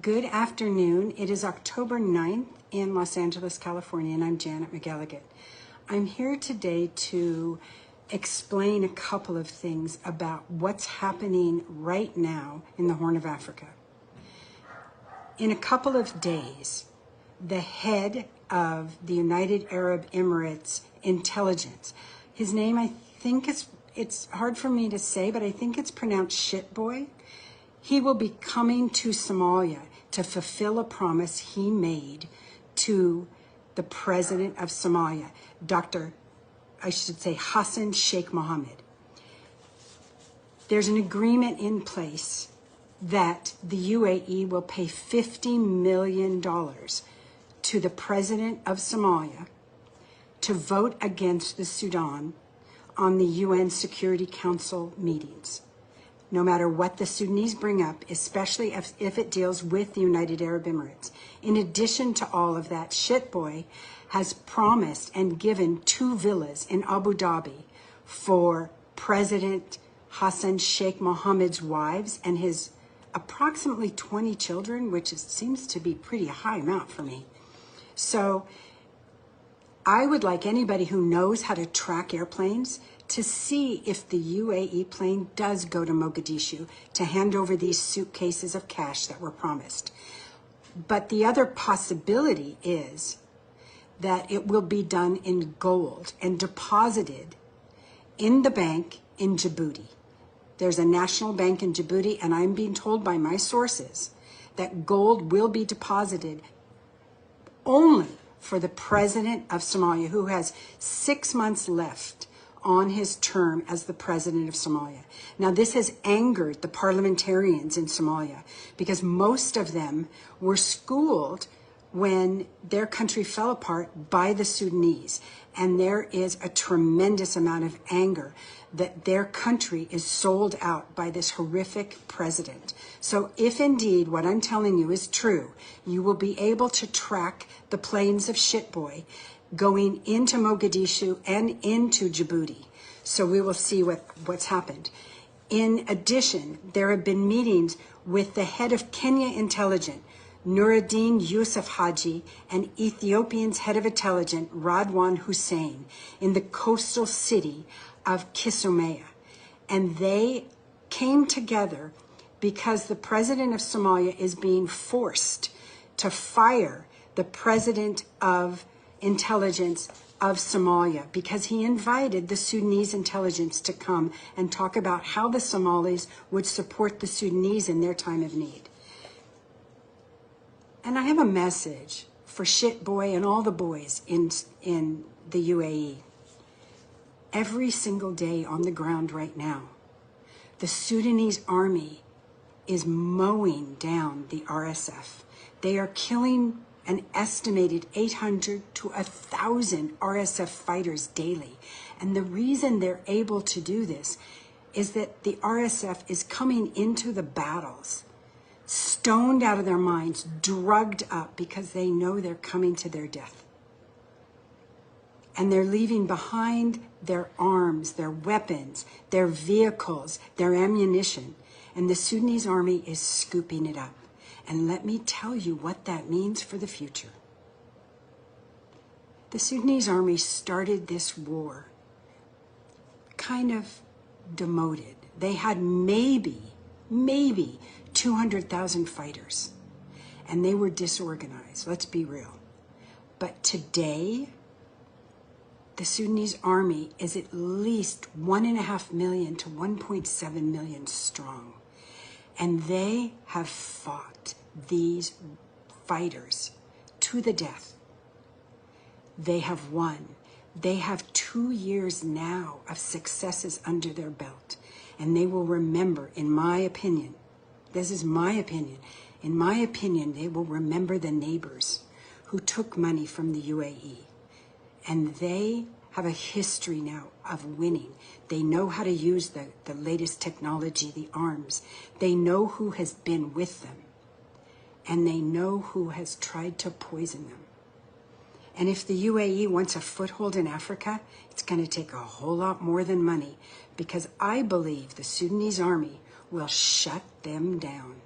Good afternoon. It is October 9th in Los Angeles, California, and I'm Janet McElligott. I'm here today to explain a couple of things about what's happening right now in the Horn of Africa. In a couple of days, the head of the United Arab Emirates intelligence, his name, I think it's hard for me to say, but I think it's pronounced Shitboy. He will be coming to Somalia to fulfill a promise he made to the president of Somalia, Hassan Sheikh Mohammed. There's an agreement in place that the UAE will pay $50 million to the president of Somalia to vote against the Sudan on the UN Security Council meetings. No matter what the Sudanese bring up, especially if it deals with the United Arab Emirates. In addition to all of that, Shitboy has promised and given 2 villas in Abu Dhabi for President Hassan Sheikh Mohammed's wives and his approximately 20 children, which seems to be a pretty high amount for me. So I would like anybody who knows how to track airplanes to see if the UAE plane does go to Mogadishu to hand over these suitcases of cash that were promised. But the other possibility is that it will be done in gold and deposited in the bank in Djibouti. There's a national bank in Djibouti, and I'm being told by my sources that gold will be deposited only for the president of Somalia, who has 6 months left on his term as the president of Somalia. Now, this has angered the parliamentarians in Somalia because most of them were schooled when their country fell apart by the Sudanese. And there is a tremendous amount of anger that their country is sold out by this horrific president. So if indeed what I'm telling you is true, you will be able to track the planes of Shitboy going into Mogadishu and into Djibouti. So we will see what's happened. In addition, there have been meetings with the head of Kenya Intelligence, Nuruddin Yusuf Haji, and Ethiopian's head of intelligence, Radwan Hussein, in the coastal city of Kisumaya. And they came together because the president of Somalia is being forced to fire the president of intelligence of Somalia because he invited the Sudanese intelligence to come and talk about how the Somalis would support the Sudanese in their time of need. And I have a message for Shitboy and all the boys in the UAE. Every single day on the ground right now, the Sudanese army is mowing down the RSF. They are killing an estimated 800 to 1,000 RSF fighters daily. And the reason they're able to do this is that the RSF is coming into the battles stoned out of their minds, drugged up because they know they're coming to their death. And they're leaving behind their arms, their weapons, their vehicles, their ammunition. And the Sudanese army is scooping it up. And let me tell you what that means for the future. The Sudanese army started this war kind of demoted. They had maybe 200,000 fighters, and they were disorganized, let's be real. But today, the Sudanese army is at least 1.5 million to 1.7 million strong. And they have fought these fighters to the death. They have won. They have 2 years now of successes under their belt. And they will remember, in my opinion, this is my opinion, in my opinion, they will remember the neighbors who took money from the UAE. And they have a history now of winning. They know how to use the latest technology, the arms. They know who has been with them. And they know who has tried to poison them. And if the UAE wants a foothold in Africa, it's going to take a whole lot more than money, because I believe the Sudanese army will shut them down.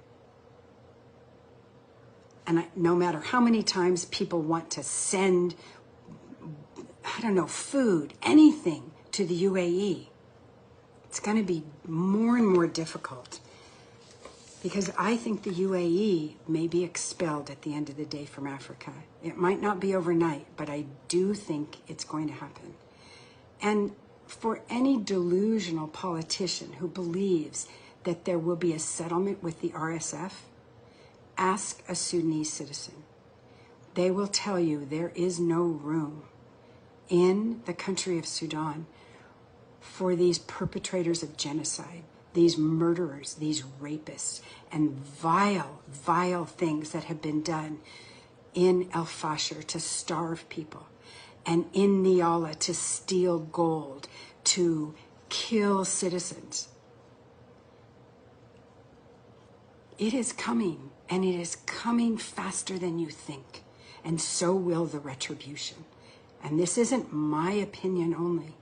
And no matter how many times people want to send, I don't know, food, anything to the UAE, it's going to be more and more difficult, because I think the UAE may be expelled at the end of the day from Africa. It might not be overnight, but I do think it's going to happen. And for any delusional politician who believes that there will be a settlement with the RSF, ask a Sudanese citizen. They will tell you there is no room in the country of Sudan for these perpetrators of genocide, these murderers, these rapists, and vile, vile things that have been done in El Fasher to starve people, and in Nyala to steal gold, to kill citizens. It is coming, and it is coming faster than you think, and so will the retribution. And this isn't my opinion only.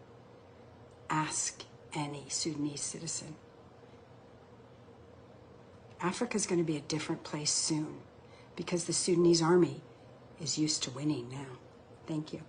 Ask any Sudanese citizen. Africa's going to be a different place soon, because the Sudanese army is used to winning now. Thank you.